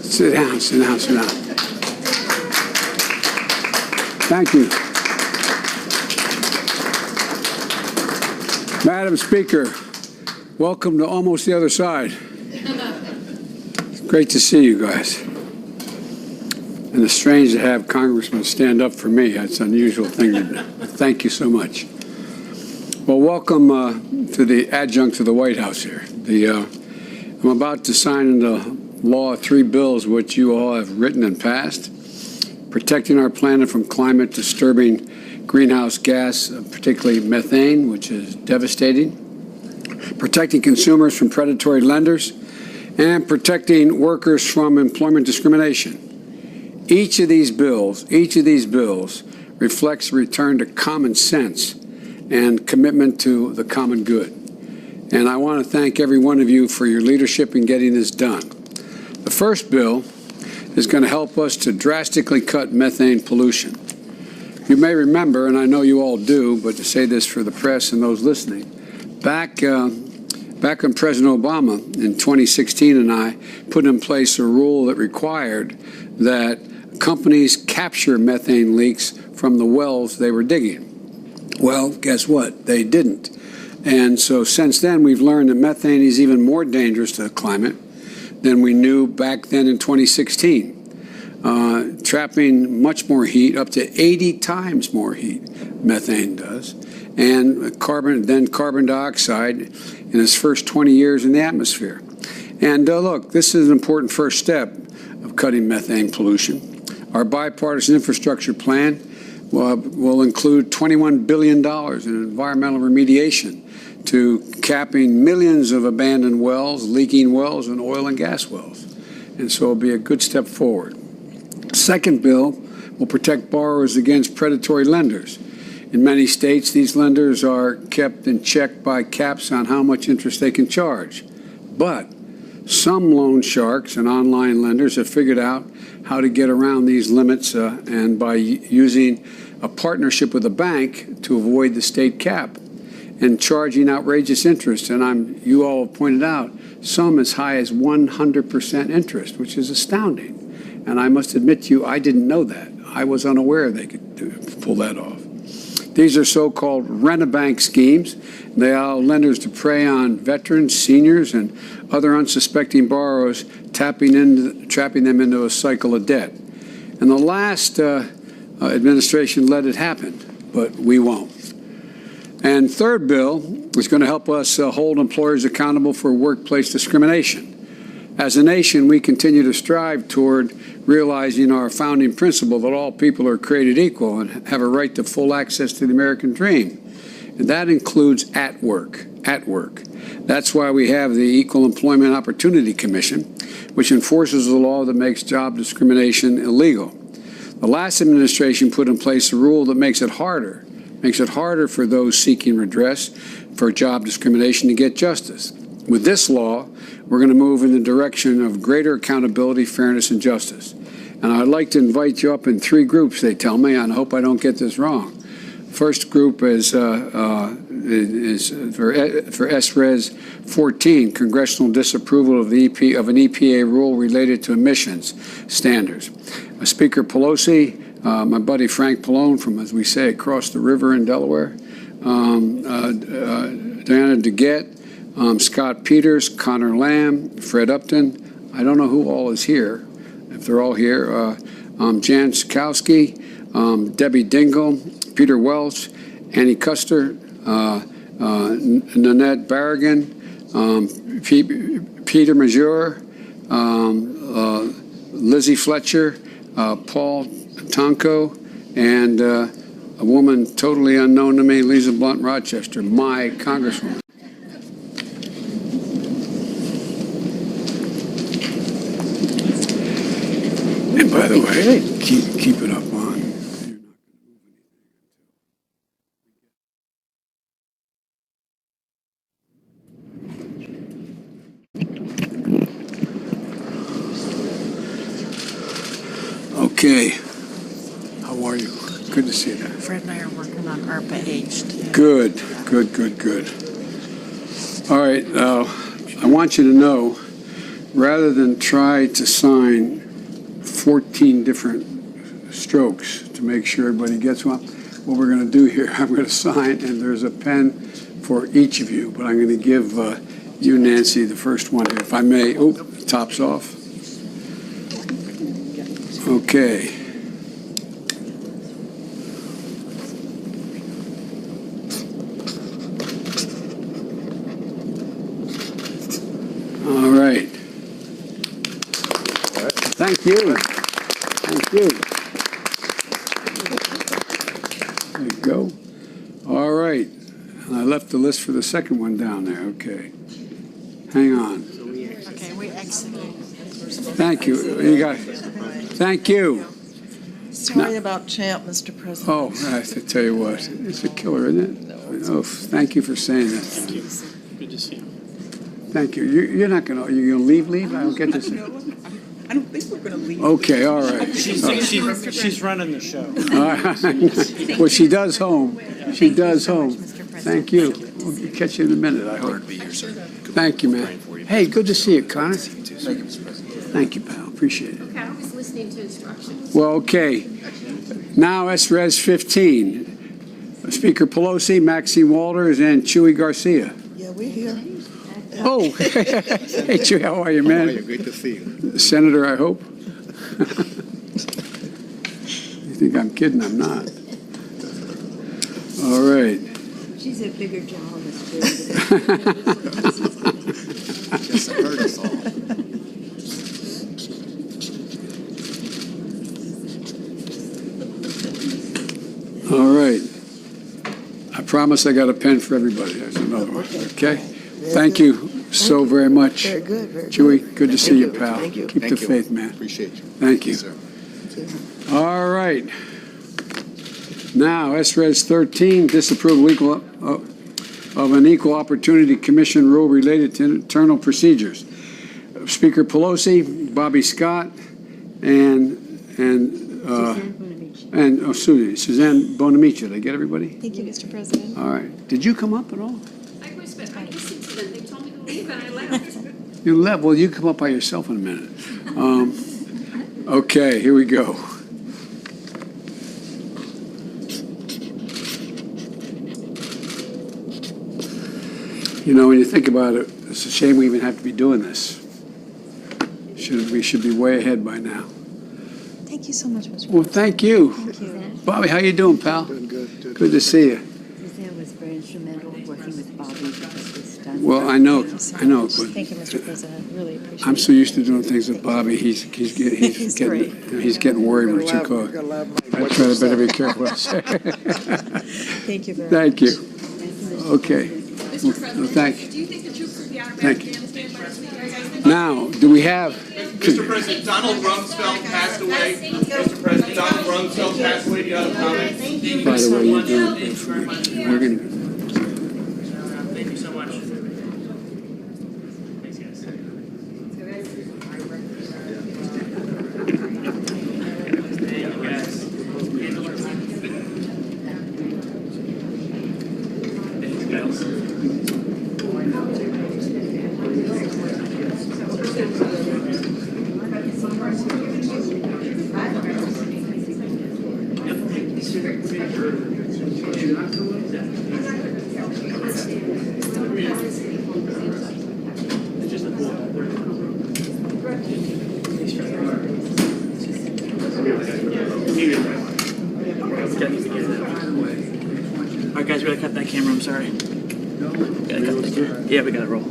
Sit down, sit down, sit down. Thank you. Madam Speaker, welcome to almost the other side. It's great to see you guys. And it's strange to have congressmen stand up for me. It's an unusual thing to do. Thank you so much. Well, welcome to the adjunct to the White House here. I'm about to sign into law 3 bills which you all have written and passed, protecting our planet from climate disturbing greenhouse gas, particularly methane, which is devastating, protecting consumers from predatory lenders, and protecting workers from employment discrimination. Each of these bills reflects a return to common sense and commitment to the common good. And I want to thank every one of you for your leadership in getting this done. The first bill is going to help us to drastically cut methane pollution. You may remember, and I know you all do, but to say this for the press and those listening, back when President Obama in 2016 and I put in place a rule that required that companies capture methane leaks from the wells they were digging. Well, guess what? They didn't. And so since then, we've learned that methane is even more dangerous to the climate than we knew back then in 2016. Trapping much more heat, up to 80 times more heat, methane does. And carbon dioxide in its first 20 years in the atmosphere. And look, this is an important first step of cutting methane pollution. Our bipartisan infrastructure plan will include $21 billion in environmental remediation to capping millions of abandoned wells, leaking wells, and oil and gas wells. And so it'll be a good step forward. Second bill will protect borrowers against predatory lenders. In many states, these lenders are kept in check by caps on how much interest they can charge. But some loan sharks and online lenders have figured out how to get around these limits and by using a partnership with a bank to avoid the state cap and charging outrageous interest. And you all have pointed out some as high as 100% interest, which is astounding. And I must admit to you, I didn't know that. I was unaware they could pull that off. These are so-called rent-a-bank schemes. They allow lenders to prey on veterans, seniors, and other unsuspecting borrowers, trapping them into a cycle of debt. And the last administration let it happen, but we won't. And third bill is going to help us hold employers accountable for workplace discrimination. As a nation, we continue to strive toward realizing our founding principle that all people are created equal and have a right to full access to the American dream. And that includes at work. That's why we have the Equal Employment Opportunity Commission, which enforces the law that makes job discrimination illegal. The last administration put in place a rule that makes it harder for those seeking redress for job discrimination to get justice. With this law, we're going to move in the direction of greater accountability, fairness, and justice. And I'd like to invite you up in 3 groups, they tell me, and I hope I don't get this wrong. First group is for SRES 14, congressional disapproval of an EPA rule related to emissions standards. Speaker Pelosi, my buddy Frank Pallone from, as we say, across the river in Delaware, Diana DeGette, Scott Peters, Connor Lamb, Fred Upton. I don't know who all is here. If they're all here, Jan Sikowski, Debbie Dingell, Peter Welch, Annie Custer, Nanette Barragan, Peter Major, Lizzie Fletcher, Paul Tonko, and a woman totally unknown to me, Lisa Blunt Rochester, my congresswoman. And by the way, keep it up on. Okay. How are you? Good to see you. Fred and I are working on ARPA H. Good. All right. I want you to know rather than try to sign 14 different strokes to make sure everybody gets one, what we're going to do here, I'm going to sign, and there's a pen for each of you, but I'm going to give you, Nancy, the first one here, if I may. Oh, the top's off. Okay. All right. Thank you. Thank you. There you go. All right. And I left the list for the second one down there. Okay. Hang on. Okay, we exited. Thank you. You got. Thank you. Sorry about Champ, Mr. President. Oh, I have to tell you what. It's a killer, isn't it? Oh, thank you for saying that. Thank you. Good to see you. Thank you. You're not going to. You're going to leave? I don't get this. I don't think we're going to leave. Okay. All right. She's running the show. All right. Well, she does home. She does home. Thank you. We'll catch you in a minute, I hope. Thank you, man. Hey, good to see you, Connor. Thank you, pal. Appreciate it. Okay, I was listening to instructions. Well, okay. Now, Res 15. Speaker Pelosi, Maxine Walters, and Chuy Garcia. Yeah, we're here. Oh, hey, Chuy, how are you, man? How are you? Great to see you. Senator, I hope. You think I'm kidding? I'm not. All right. She's a bigger job. Just heard us all. All right. I promise I got a pen for everybody. There's another one. Okay? Thank you so very much. Very good, very good. Chewy, good to see you, pal. Thank you. Keep the Thank you. faith, man. Appreciate you. Thank you. Yes, sir. All right. Now, Res 13, disapproval of an Equal Opportunity Commission rule related to internal procedures. Speaker Pelosi, Bobby Scott, and Suzanne Bonamici. Did I get everybody? Thank you, Mr. President. All right. Did you come up at all? I was, but I listened to them. They told me to leave and I left. You left. Well, you come up by yourself in a minute. Okay, here we go. You know, when you think about it, it's a shame we even have to be doing this. We should be way ahead by now. Thank you so much, Mr. President. Well, thank you. Thank you. Bobby, how you doing, pal? Doing good. Good to see you. Suzanne was very instrumental working with Bobby to get this done. Well, I know. But Thank you, Mr. President. Really appreciate it. I'm so used to doing things with Bobby. He's great. worried when you call. I try to better be careful what I say. Thank you very Thank much. you. Okay. Mr. President, Thank you. do you think the troops would be out of Thank you. Afghanistan by this weekend? Now, do we have? Mr. President, Donald Rumsfeld passed away. Mr. President, Donald Rumsfeld passed away. Do you have a comment? By the way, you're doing good for me. We're going to. Thank you so much. Thanks, guys. All right, guys, we gotta cut that camera. I'm sorry. Gotta cut that camera. Yeah, we gotta roll.